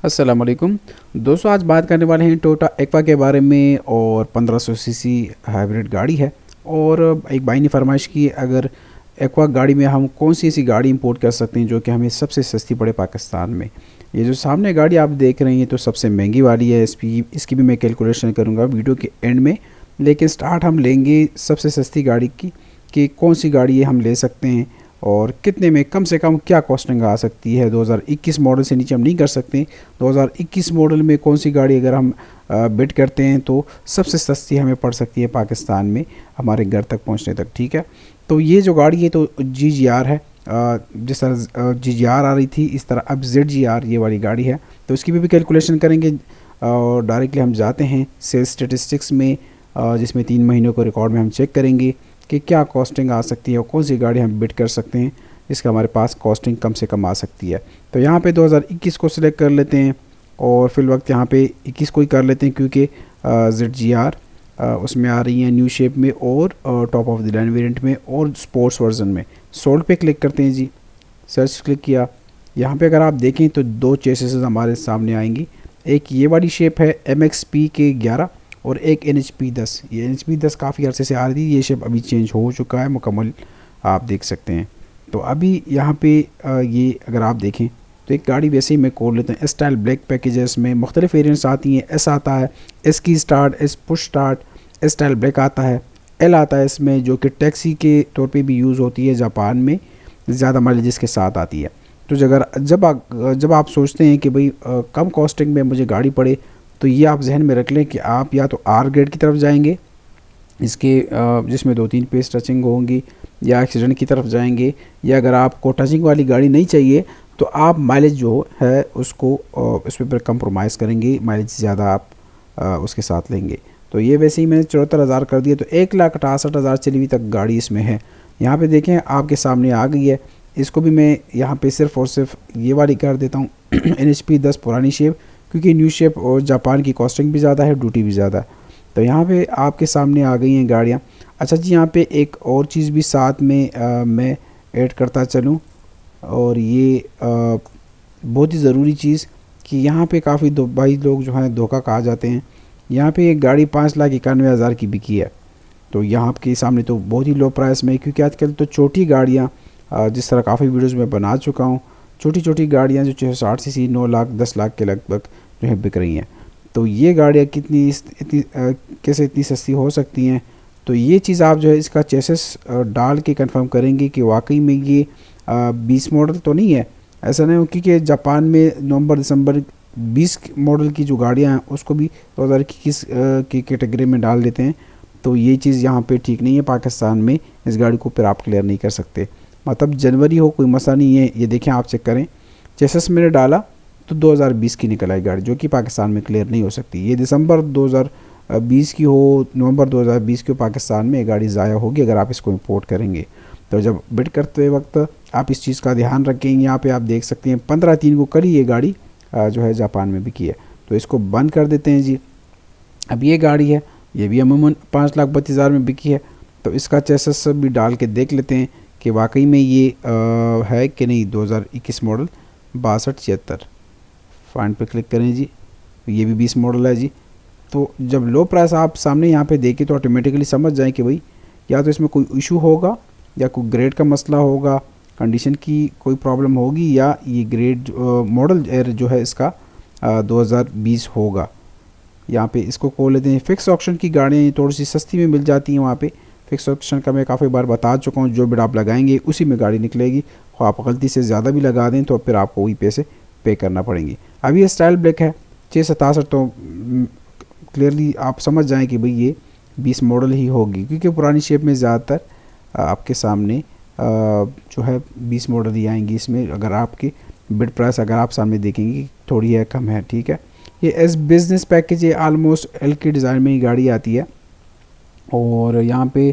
अस्सलाम वालेकुम दोस्तों, आज बात करने वाले हैं टोयोटा एक्वा के बारे में। और 1500 सीसी हाइब्रिड गाड़ी है। और एक भाई ने फरमाइश की, अगर एक्वा गाड़ी में हम कौन सी ऐसी गाड़ी इंपोर्ट कर सकते हैं जो कि हमें सबसे सस्ती पड़े पाकिस्तान में। ये जो सामने गाड़ी आप देख रहे हैं तो सबसे महंगी वाली है। इसकी भी मैं कैलकुलेशन करूँगा वीडियो के एंड में। लेकिन स्टार्ट हम लेंगे सबसे सस्ती गाड़ी की, कि कौन सी गाड़ी ये हम ले सकते हैं और कितने में कम से कम क्या कॉस्टिंग आ सकती है। 2021 मॉडल से नीचे हम नहीं कर सकते। 2021 मॉडल में कौन सी गाड़ी अगर हम बिड करते हैं तो सबसे सस्ती हमें पड़ सकती है पाकिस्तान में हमारे घर तक पहुंचने तक। ठीक है, तो ये जो गाड़ी है तो GGR है। जिस तरह GGR आ रही थी इस तरह अब ZGR ये वाली गाड़ी है। तो इसकी भी कैलकुलेशन करेंगे और डायरेक्टली हम जाते हैं सेल्स स्टेटिस्टिक्स में, जिसमें 3 महीनों को रिकॉर्ड में हम चेक करेंगे कि क्या कॉस्टिंग आ सकती है और कौन सी गाड़ी हम बिड कर सकते हैं जिसका हमारे पास कॉस्टिंग कम से कम आ सकती है। तो यहाँ पे 2021 को सिलेक्ट कर लेते हैं और फिल वक्त यहाँ पे 21 को ही कर लेते हैं, क्योंकि ZGR उसमें आ रही है न्यू शेप में और top of the line variant में और स्पोर्ट्स वर्जन में। सोल्ड पे क्लिक करते हैं जी, सर्च क्लिक किया। यहाँ पे अगर आप देखें तो 2 चेसिस हमारे सामने आएंगी। एक ये वाली शेप है MXP के 11 और एक NHP 10। ये NHP 10 काफ़ी अरसे से आ रही थी, ये शेप अभी चेंज हो चुका है मुकम्मल, आप देख सकते हैं। तो अभी यहाँ पे ये अगर आप देखें तो एक गाड़ी वैसे ही मैं खोल लेता हूँ। स्टाइल ब्लैक पैकेजेस में मुख्तलिफ वेरिएंट्स आती हैं। S आता है, S की start, S push start, style black आता है, L आता है इसमें, जो कि टैक्सी के तौर पे भी यूज़ होती है, जापान में ज़्यादा माइलेज के साथ आती है। तो जब आप सोचते हैं कि भाई कम कॉस्टिंग में मुझे गाड़ी पड़े, तो ये आप जहन में रख लें कि आप या तो R ग्रेड की तरफ जाएंगे इसके जिसमें 2-3 पेज टचिंग होंगी, या एक्सीडेंट की तरफ जाएंगे, या अगर आपको टचिंग वाली गाड़ी नहीं चाहिए तो आप माइलेज जो है उसको उस पर कंप्रोमाइज़ करेंगे, माइलेज ज़्यादा आप उसके साथ लेंगे। तो ये वैसे ही मैंने 74,000 कर दिया, तो 1,68,000 चली हुई तक गाड़ी इसमें है। यहाँ पे देखें आपके सामने आ गई है। इसको भी मैं यहाँ पे सिर्फ़ और सिर्फ ये वाली कर देता हूँ NHP 10 पुरानी शेप, क्योंकि न्यू शेप और जापान की कॉस्टिंग भी ज़्यादा है, ड्यूटी भी ज़्यादा है। तो यहाँ पे आपके सामने आ गई हैं गाड़ियाँ। अच्छा जी, यहाँ पे एक और चीज़ भी साथ में मैं ऐड करता चलूँ, और ये बहुत ही ज़रूरी चीज़ कि यहाँ पे काफ़ी भाई लोग जो हैं धोखा खा जाते हैं। यहाँ पे एक गाड़ी 5,91,000 की बिकी है। तो यहाँ आपके सामने तो बहुत ही लो प्राइस में, क्योंकि आजकल तो छोटी गाड़ियाँ जिस तरह काफ़ी वीडियोस में बना चुका हूँ, छोटी छोटी गाड़ियाँ जो 660 सीसी 9 लाख 10 लाख के लगभग जो है बिक रही हैं। तो ये गाड़ियाँ कितनी इतनी कैसे इतनी सस्ती हो सकती हैं। तो ये चीज़ आप जो है इसका चेसिस डाल के कंफर्म करेंगे कि वाकई में ये 20 मॉडल तो नहीं है। ऐसा नहीं हो, क्योंकि जापान में नवंबर दिसंबर 20 मॉडल की जो गाड़ियाँ हैं उसको भी 2021 की कैटेगरी में डाल देते हैं। तो ये चीज़ यहाँ पे ठीक नहीं है। पाकिस्तान में इस गाड़ी को फिर आप क्लियर नहीं कर सकते, मतलब जनवरी हो कोई मसला नहीं है। ये देखें, आप चेक करें, चेसिस मैंने डाला तो 2020 की निकल आई गाड़ी, जो कि पाकिस्तान में क्लियर नहीं हो सकती। ये दिसंबर 2020 की हो, नवंबर 2020 की हो, पाकिस्तान में ये गाड़ी ज़ाया होगी अगर आप इसको इंपोर्ट करेंगे। तो जब बिड करते वक्त आप इस चीज़ का ध्यान रखें। यहाँ पे आप देख सकते हैं 15/3 को कल ही ये गाड़ी जो है जापान में बिकी है। तो इसको बंद कर देते हैं जी। अब ये गाड़ी है, ये भी अमूमन 5,32,000 में बिकी है। तो इसका चेसिस भी डाल के देख लेते हैं कि वाकई में ये है कि नहीं। 2021 मॉडल 6276, फाइंड पे क्लिक करें जी। ये भी 20 मॉडल है जी। तो जब लो प्राइस आप सामने यहाँ पे देखें तो ऑटोमेटिकली समझ जाएं कि भाई या तो इसमें कोई इशू होगा, या कोई ग्रेड का मसला होगा, कंडीशन की कोई प्रॉब्लम होगी, या ये ग्रेड मॉडल जो है इसका 2020 होगा। यहाँ पे इसको खोल लेते हैं। फिक्स ऑप्शन की गाड़ियाँ थोड़ी सी सस्ती में मिल जाती हैं वहाँ पे। फिक्स ऑप्शन का मैं काफ़ी बार बता चुका हूँ, जो बिड आप लगाएंगे उसी में गाड़ी निकलेगी। और आप गलती से ज़्यादा भी लगा दें तो फिर आपको वही पैसे पे करना पड़ेंगे। अब ये स्टाइल ब्लैक है 667, तो क्लियरली आप समझ जाएं कि भाई ये 20 मॉडल ही होगी, क्योंकि पुरानी शेप में ज़्यादातर आपके सामने जो है 20 मॉडल ही आएंगी। इसमें अगर आपकी बिड प्राइस अगर आप सामने देखेंगे थोड़ी है कम है, ठीक है। ये एस बिज़नेस पैकेज है, आलमोस्ट एल के डिज़ाइन में ही गाड़ी आती है। और यहाँ पे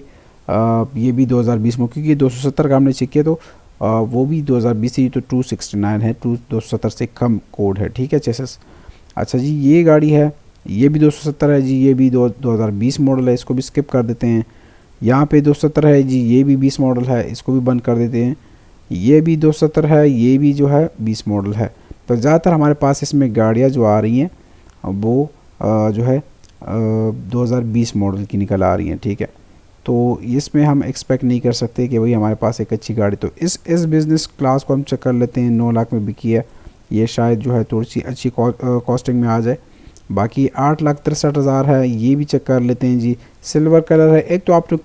ये भी 2020 में, क्योंकि 270 का हमने चेक किया तो वो भी 2020 ही, तो 269 है, 270 से कम कोड है, ठीक है चेसिस। अच्छा जी, ये गाड़ी है, ये भी 270 है जी। ये भी 2020 मॉडल है, इसको भी स्किप कर देते हैं। यहाँ पे 270 है जी, ये भी 20 मॉडल है, इसको भी बंद कर देते हैं। ये भी 270 है, ये भी जो है 20 मॉडल है। तो ज़्यादातर हमारे पास इसमें गाड़ियाँ जो आ रही हैं वो जो है 2020 मॉडल की निकल आ रही हैं, ठीक है। तो इसमें हम एक्सपेक्ट नहीं कर सकते कि भाई हमारे पास एक अच्छी गाड़ी, तो इस बिज़नेस क्लास को हम चेक कर लेते हैं। 9 लाख में बिकी है, ये शायद जो है थोड़ी सी अच्छी कॉस्टिंग में आ जाए। बाकी 8,63,000 है, ये भी चेक कर लेते हैं जी। सिल्वर कलर है, एक तो आपको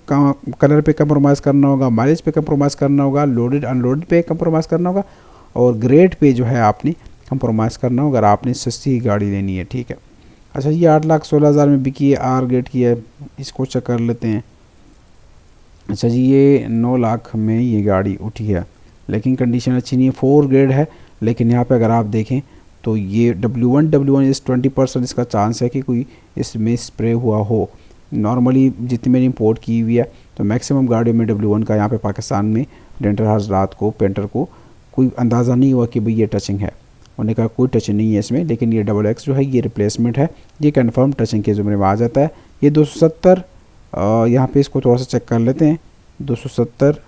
कलर पे कंप्रोमाइज़ करना होगा, माइलेज पे कंप्रोमाइज़ करना होगा, लोडेड अनलोडेड पे कंप्रोमाइज़ करना होगा, और ग्रेड पे जो है आपने कंप्रोमाइज़ करना होगा अगर आपने सस्ती गाड़ी लेनी है, ठीक है। अच्छा, ये 8,16,000 में बिकी है, आर ग्रेड की है, इसको चेक कर लेते हैं। अच्छा जी, ये 9 लाख में ये गाड़ी उठी है, लेकिन कंडीशन अच्छी नहीं है, 4 ग्रेड है। लेकिन यहाँ पे अगर आप देखें तो ये W1 इस 20% इसका चांस है कि कोई इसमें स्प्रे हुआ हो। नॉर्मली जितनी मैंने इंपोर्ट की हुई है तो मैक्सिमम गाड़ियों में W1 का यहाँ पे पाकिस्तान में डेंटर हजरात को, पेंटर को कोई अंदाज़ा नहीं हुआ कि भाई ये टचिंग है। उन्होंने कहा कोई टचिंग नहीं है इसमें, लेकिन ये XX जो है ये रिप्लेसमेंट है, ये कन्फर्म टचिंग के ज़ुमरे में आ जाता है। ये 270, यहाँ पे इसको थोड़ा सा चेक कर लेते हैं, 270,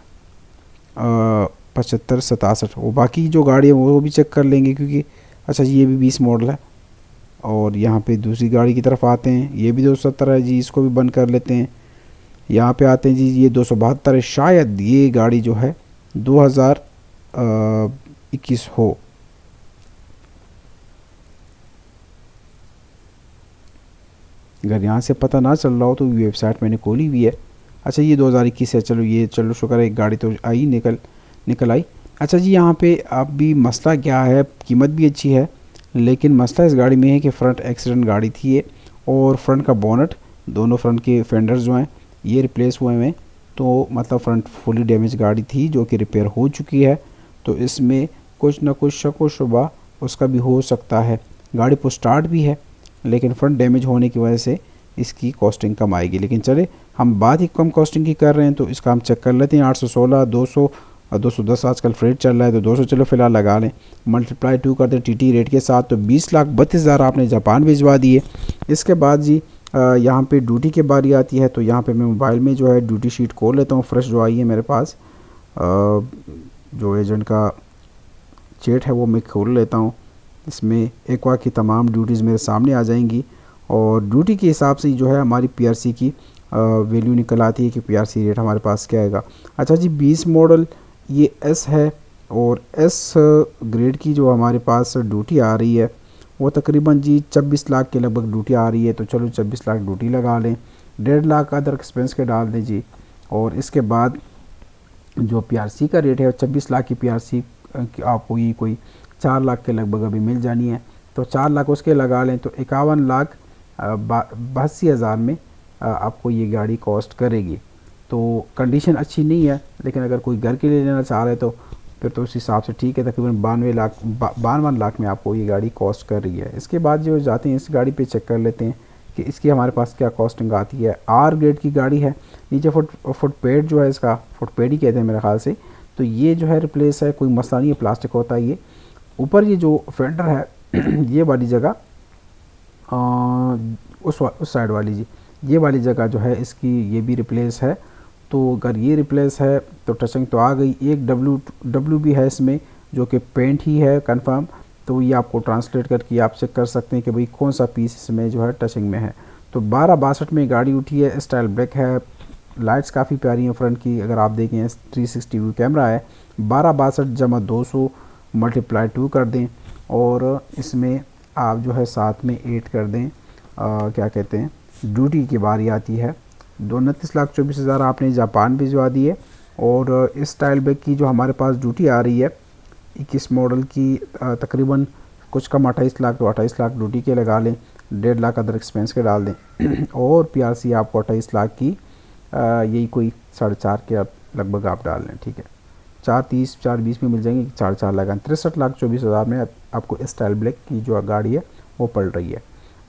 75, 67, वो बाकी जो गाड़ी है वो भी चेक कर लेंगे क्योंकि अच्छा जी ये भी 20 मॉडल है। और यहाँ पे दूसरी गाड़ी की तरफ आते हैं, ये भी 270 है जी, इसको भी बंद कर लेते हैं। यहाँ पे आते हैं जी, ये 272 है, शायद ये गाड़ी जो है 2021 हो। अगर यहाँ से पता ना चल रहा हो तो वेबसाइट मैंने खोली हुई है। अच्छा, ये 2021 है, चलो ये चलो शुक्र है एक गाड़ी तो आई, निकल आई। अच्छा जी, यहाँ पे अब भी मसला क्या है, कीमत भी अच्छी है लेकिन मसला इस गाड़ी में है कि फ़्रंट एक्सीडेंट गाड़ी थी ये, और फ्रंट का बोनट, दोनों फ्रंट के फेंडर्स जो हैं ये रिप्लेस हुए हैं। तो मतलब फ़्रंट फुली डैमेज गाड़ी थी जो कि रिपेयर हो चुकी है, तो इसमें कुछ ना कुछ शक व शुबा उसका भी हो सकता है। गाड़ी पर स्टार्ट भी है लेकिन फ्रंट डैमेज होने की वजह से इसकी कॉस्टिंग कम आएगी। लेकिन चले, हम बात ही कम कॉस्टिंग की कर रहे हैं तो इसका हम चेक कर लेते हैं। 816, 200 और 210 आजकल फ्रेट चल रहा है तो 200 चलो फ़िलहाल लगा लें, मल्टीप्लाई 2 कर दें TT रेट के साथ, तो 20,32,000 आपने जापान भिजवा दिए। इसके बाद जी यहाँ पे ड्यूटी की बारी आती है, तो यहाँ पे मैं मोबाइल में जो है ड्यूटी शीट खोल लेता हूँ, फ्रेश जो आई है मेरे पास, जो एजेंट का चेट है वो मैं खोल लेता हूँ। इसमें एक्वा की तमाम ड्यूटीज़ मेरे सामने आ जाएंगी और ड्यूटी के हिसाब से जो है हमारी PRC की वैल्यू निकल आती है कि PRC रेट हमारे पास क्या आएगा। अच्छा जी, 20 मॉडल ये S है, और S ग्रेड की जो हमारे पास ड्यूटी आ रही है वो तकरीबन जी 26 लाख के लगभग ड्यूटी आ रही है, तो चलो 26 लाख ड्यूटी लगा लें, 1.5 लाख अदर एक्सपेंस के डाल दें जी। और इसके बाद जो PRC का रेट है 26 लाख की PRC आपको ये कोई 4 लाख के लगभग अभी मिल जानी है, तो 4 लाख उसके लगा लें तो 51,82,000 में आपको ये गाड़ी कॉस्ट करेगी। तो कंडीशन अच्छी नहीं है, लेकिन अगर कोई घर के लिए लेना चाह रहे तो फिर तो उस हिसाब से ठीक है, तकरीबन 52 लाख में आपको ये गाड़ी कॉस्ट कर रही है। इसके बाद जो जाते हैं इस गाड़ी पे चेक कर लेते हैं कि इसकी हमारे पास क्या कॉस्टिंग आती है। R ग्रेड की गाड़ी है, नीचे फुट पेड जो है, इसका फुट पेड ही कहते हैं मेरे ख्याल से, तो ये जो है रिप्लेस है, कोई मसला नहीं है, प्लास्टिक होता है ये। ऊपर ये जो फेंडर है ये वाली जगह, उस साइड वाली जी, ये वाली जगह जो है इसकी ये भी रिप्लेस है। तो अगर ये रिप्लेस है तो टचिंग तो आ गई। एक डब्ल्यू भी है इसमें जो कि पेंट ही है कंफर्म, तो ये आपको ट्रांसलेट करके आप चेक कर सकते हैं कि भाई कौन सा पीस इसमें जो है टचिंग में है। तो 1262 में गाड़ी उठी है, स्टाइल ब्लैक है, लाइट्स काफ़ी प्यारी हैं फ्रंट की, अगर आप देखें 360 व्यू कैमरा है। 1262 जमा 200 मल्टीप्लाई 2 कर दें और इसमें आप जो है साथ में 8 कर दें, क्या कहते हैं, ड्यूटी की बारी आती है। 29,24,000 आपने जापान भिजवा दिए। और इस स्टाइल बैग की जो हमारे पास ड्यूटी आ रही है 21 मॉडल की, तकरीबन कुछ कम 28 लाख, तो 28 लाख ड्यूटी के लगा लें, 1.5 लाख अदर एक्सपेंस के डाल दें और PRC आपको 28 लाख की यही कोई 4.5 के लगभग आप डाल लें, ठीक है। 4.30 4.20 में मिल जाएंगे, 4.4 लगा, 63,24,000 में आपको स्टाइल ब्लैक की जो गाड़ी है वो पड़ रही है।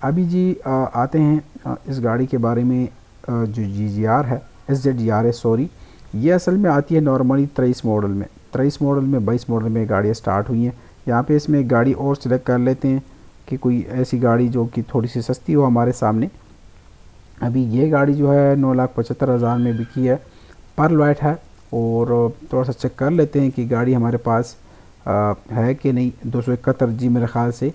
अभी जी आते हैं इस गाड़ी के बारे में, जो GGR है, SZGR है सॉरी, ये असल में आती है नॉर्मली 23 मॉडल में, 22 मॉडल में गाड़ियाँ स्टार्ट हुई हैं। यहाँ पे इसमें एक गाड़ी और सिलेक्ट कर लेते हैं कि कोई ऐसी गाड़ी जो कि थोड़ी सी सस्ती हो हमारे सामने। अभी ये गाड़ी जो है 9,75,000 में बिकी है, पर्ल वाइट है। और थोड़ा सा चेक कर लेते हैं कि गाड़ी हमारे पास है कि नहीं। 271G मेरे ख़्याल से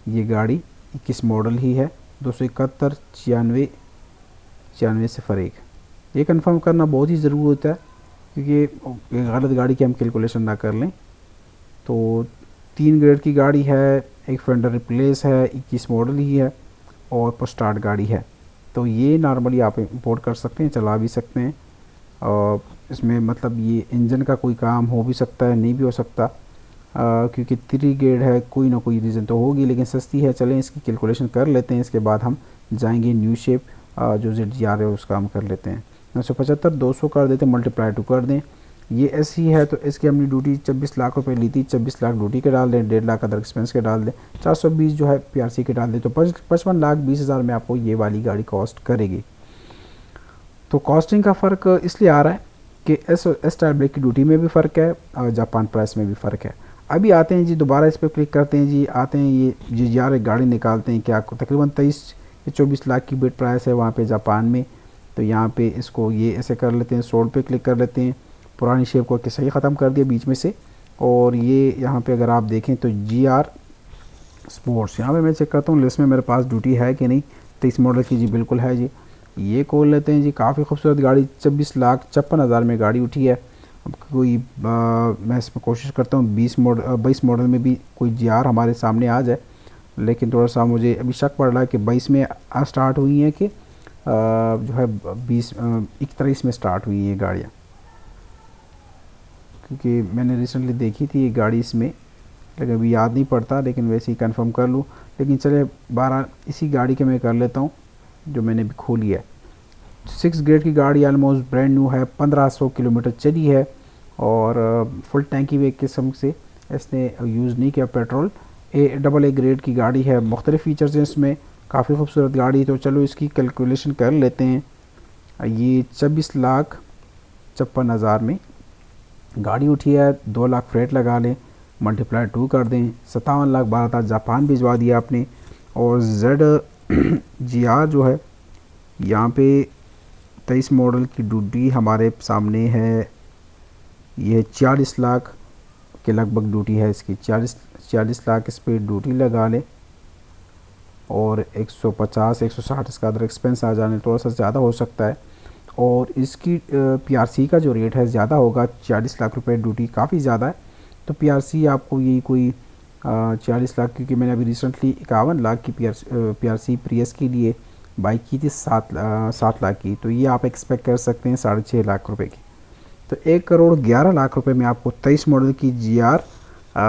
ये गाड़ी 21 मॉडल ही है। 271 96 96 01 ये कंफर्म करना बहुत ही ज़रूरी होता है, क्योंकि गलत गाड़ी की हम कैलकुलेशन ना कर लें। तो 3 ग्रेड की गाड़ी है, एक फेंडर रिप्लेस है, 21 मॉडल ही है और पर स्टार्ट गाड़ी है। तो ये नॉर्मली आप इंपोर्ट कर सकते हैं, चला भी सकते हैं। और इसमें मतलब ये इंजन का कोई काम हो भी सकता है, नहीं भी हो सकता, क्योंकि 3 ग्रेड है, कोई ना कोई रीज़न तो होगी, लेकिन सस्ती है। चलें इसकी कैलकुलेशन कर लेते हैं, इसके बाद हम जाएंगे न्यू शेप जो ZGR है उसका हम कर लेते हैं। 975 200 कर देते हैं, मल्टीप्लाई 2 कर दें। ये ऐसी है तो इसकी हमने ड्यूटी 24 लाख रुपए ली थी। 24 लाख ड्यूटी के डाल दें, 1.5 लाख अदर एक्सपेंस के डाल दें, 420 जो है PRC के डाल दें, तो 55,20,000 में आपको ये वाली गाड़ी कॉस्ट करेगी। तो कॉस्टिंग का फ़र्क इसलिए आ रहा है कि एस टाइप ब्रेक की ड्यूटी में भी फ़र्क है और जापान प्राइस में भी फ़र्क है। अभी आते हैं जी, दोबारा इस पर क्लिक करते हैं जी, आते हैं ये ZGR एक गाड़ी निकालते हैं, क्या तकरीबन 23 या 24 लाख की बिड प्राइस है वहाँ पे जापान में। तो यहाँ पे इसको ये ऐसे कर लेते हैं, सोल्ड पे क्लिक कर लेते हैं, पुरानी शेप को सही ख़त्म कर दिया बीच में से। और ये यहाँ पे अगर आप देखें तो GR स्पोर्ट्स, यहाँ पे मैं चेक करता हूँ लिस्ट में मेरे पास ड्यूटी है कि नहीं। 23 मॉडल की जी बिल्कुल है जी, ये खोल लेते हैं जी। काफ़ी खूबसूरत गाड़ी, 24,56,000 में गाड़ी उठी है। अब कोई मैं इसमें कोशिश करता हूँ 22 मॉडल में भी कोई GR हमारे सामने आ जाए, लेकिन थोड़ा सा मुझे अभी शक पड़ रहा है कि 22 में स्टार्ट हुई है कि जो है 21 में स्टार्ट हुई है गाड़ियाँ, क्योंकि मैंने रिसेंटली देखी थी ये गाड़ी इसमें, लेकिन अभी याद नहीं पड़ता, लेकिन वैसे ही कंफर्म कर लूँ। लेकिन चले 12 इसी गाड़ी के मैं कर लेता हूँ जो मैंने भी खोली है। 6 ग्रेड की गाड़ी ऑलमोस्ट ब्रांड न्यू है, 1500 किलोमीटर चली है और फुल टैंकी वे किस्म से इसने यूज़ नहीं किया पेट्रोल। AA ग्रेड की गाड़ी है, मुख्तलिफ़ फ़ीचर्स हैं इसमें, काफ़ी खूबसूरत गाड़ी। तो चलो इसकी कैलकुलेशन कर लेते हैं। ये 24,56,000 में गाड़ी उठी है, 2 लाख फ्रेट लगा लें, मल्टीप्लाई 2 कर दें, 57,12,000 जापान भिजवा दिया आपने। और ZGR जो है यहाँ पे 23 मॉडल की ड्यूटी हमारे सामने है, ये 40 लाख के लगभग ड्यूटी है इसकी। 40 लाख इस पर ड्यूटी लगा लें और 150-160 इसका अदर एक्सपेंस आ जाने, थोड़ा सा ज़्यादा हो सकता है। और इसकी PRC का जो रेट है ज़्यादा होगा, 40 लाख रुपए ड्यूटी काफ़ी ज़्यादा है। तो PRC आपको यही कोई 40 लाख, क्योंकि मैंने अभी रिसेंटली 51 लाख की PRC प्रियस के लिए बाई की थी, 7 लाख की। तो ये आप एक्सपेक्ट कर सकते हैं 6.5 लाख रुपए की। तो 1,11,00,000 रुपए में आपको 23 मॉडल की GR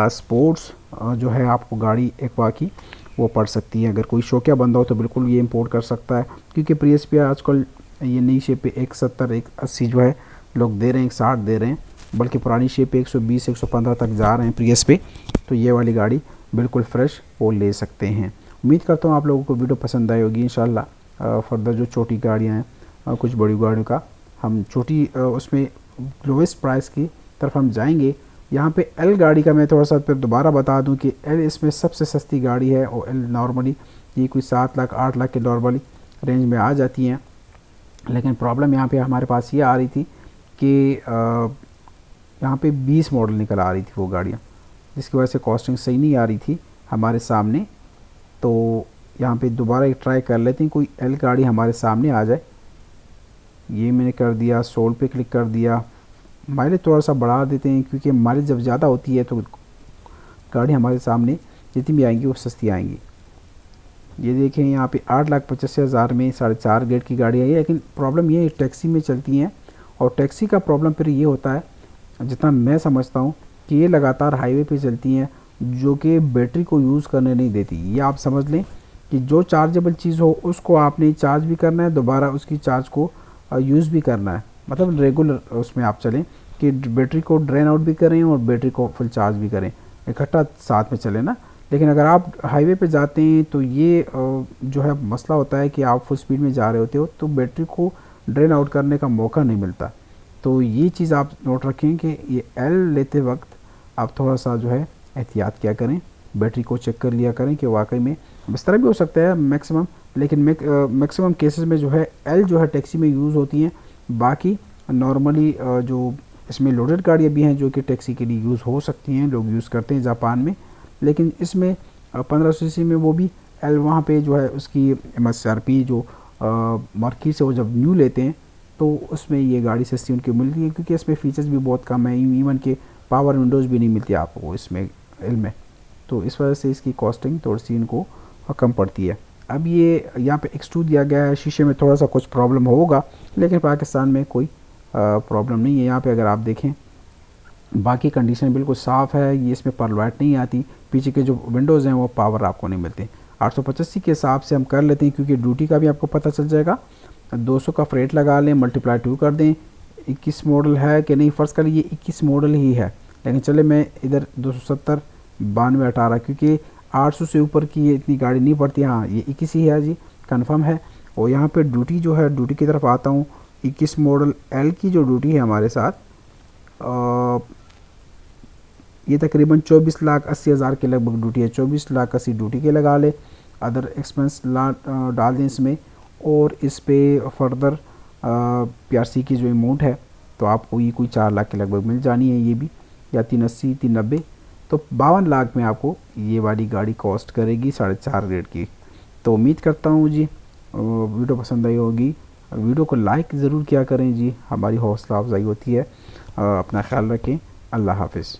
स्पोर्ट्स जो है आपको गाड़ी एक्वा की वो पड़ सकती है। अगर कोई शौकिया बंदा हो तो बिल्कुल ये इंपोर्ट कर सकता है, क्योंकि प्रियस पे आजकल ये नई शेप पे 170 180 जो है लोग दे रहे हैं, 160 दे रहे हैं, बल्कि पुरानी शेप पे 120 115 तक जा रहे हैं प्रियस पे। तो ये वाली गाड़ी बिल्कुल फ्रेश वो ले सकते हैं। उम्मीद करता हूँ आप लोगों को वीडियो पसंद आई होगी इंशाल्लाह। फर्दर जो छोटी गाड़ियाँ हैं, कुछ बड़ी गाड़ियों का हम छोटी उसमें लोवेस्ट प्राइस की तरफ हम जाएंगे। यहाँ पे L गाड़ी का मैं थोड़ा सा फिर दोबारा बता दूं कि L इसमें सबसे सस्ती गाड़ी है और L नॉर्मली ये कोई 7 लाख 8 लाख के नॉर्मली रेंज में आ जाती हैं। लेकिन प्रॉब्लम यहाँ पे हमारे पास ये आ रही थी कि यहाँ पे 20 मॉडल निकल आ रही थी वो गाड़ियाँ, जिसकी वजह से कॉस्टिंग सही नहीं आ रही थी हमारे सामने। तो यहाँ पे दोबारा एक ट्राई कर लेते हैं, कोई L गाड़ी हमारे सामने आ जाए। ये मैंने कर दिया, सोल्ड पे क्लिक कर दिया। माइलेज थोड़ा सा बढ़ा देते हैं, क्योंकि माइलेज जब ज़्यादा होती है तो गाड़ी हमारे सामने जितनी भी आएंगी वो सस्ती आएंगी। ये देखें यहाँ पे 8,85,000 में 4.5 ग्रेड की गाड़ी आई है। लेकिन प्रॉब्लम ये है टैक्सी में चलती हैं, और टैक्सी का प्रॉब्लम फिर ये होता है, जितना मैं समझता हूँ, कि ये लगातार हाईवे पे चलती हैं जो कि बैटरी को यूज़ करने नहीं देती। ये आप समझ लें कि जो चार्जेबल चीज़ हो उसको आपने चार्ज भी करना है, दोबारा उसकी चार्ज को यूज़ भी करना है। मतलब रेगुलर उसमें आप चलें कि बैटरी को ड्रेन आउट भी करें और बैटरी को फुल चार्ज भी करें, इकट्ठा साथ में चले ना। लेकिन अगर आप हाईवे पे जाते हैं तो ये जो है मसला होता है कि आप फुल स्पीड में जा रहे होते हो तो बैटरी को ड्रेन आउट करने का मौका नहीं मिलता। तो ये चीज़ आप नोट रखें कि ये L लेते वक्त आप थोड़ा सा जो है एहतियात क्या करें, बैटरी को चेक कर लिया करें कि वाकई में इस तरह भी हो सकता है मैक्सिमम, लेकिन मैक्सिमम केसेस में जो है L जो है टैक्सी में यूज़ होती हैं। बाकी नॉर्मली जो इसमें लोडेड गाड़ियाँ भी हैं जो कि टैक्सी के लिए यूज़ हो सकती हैं, लोग यूज़ करते हैं जापान में। लेकिन इसमें 1500 सीसी में वो भी एल वहाँ पे जो है उसकी MSRP जो मार्केट से वो जब न्यू लेते हैं तो उसमें ये गाड़ी सस्ती उनकी मिलती है, क्योंकि इसमें फ़ीचर्स भी बहुत कम है, इवन के पावर विंडोज़ भी नहीं मिलती आपको इसमें एल में। तो इस वजह से इसकी कॉस्टिंग थोड़ी सी इनको कम पड़ती है। अब ये यहाँ पे X2 दिया गया है, शीशे में थोड़ा सा कुछ प्रॉब्लम होगा, लेकिन पाकिस्तान में कोई प्रॉब्लम नहीं है। यहाँ पे अगर आप देखें बाकी कंडीशन बिल्कुल साफ़ है, ये इसमें पर्ल लाइट नहीं आती, पीछे के जो विंडोज़ हैं वो पावर आपको नहीं मिलते। 885 के हिसाब से हम कर लेते हैं, क्योंकि ड्यूटी का भी आपको पता चल जाएगा। 200 का फ्रेट लगा लें, मल्टीप्लाई 2 कर दें, 21 मॉडल है कि नहीं, फ़र्ज़ कर ये 21 मॉडल ही है, लेकिन चले मैं इधर 270 92 18, क्योंकि 800 से ऊपर की ये इतनी गाड़ी नहीं पड़ती। हाँ ये 21 ही है जी, कन्फर्म है। और यहाँ पे ड्यूटी जो है, ड्यूटी की तरफ आता हूँ, 21 मॉडल एल की जो ड्यूटी है हमारे साथ ये तकरीबन 24,80,000 के लगभग ड्यूटी है। 24,80,000 ड्यूटी के लगा ले, अदर एक्सपेंस डाल दें इसमें, और इस पे फर्दर PRC की जो अमाउंट है तो आपको ये कोई 4 लाख के लगभग मिल जानी है, ये भी, या 380 390, तो 52 लाख में आपको ये वाली गाड़ी कॉस्ट करेगी 4.5 ग्रेड की। तो उम्मीद करता हूँ जी वीडियो पसंद आई होगी। वीडियो को लाइक ज़रूर किया करें जी, हमारी हौसला अफजाई होती है। अपना ख्याल रखें। अल्लाह हाफिज़।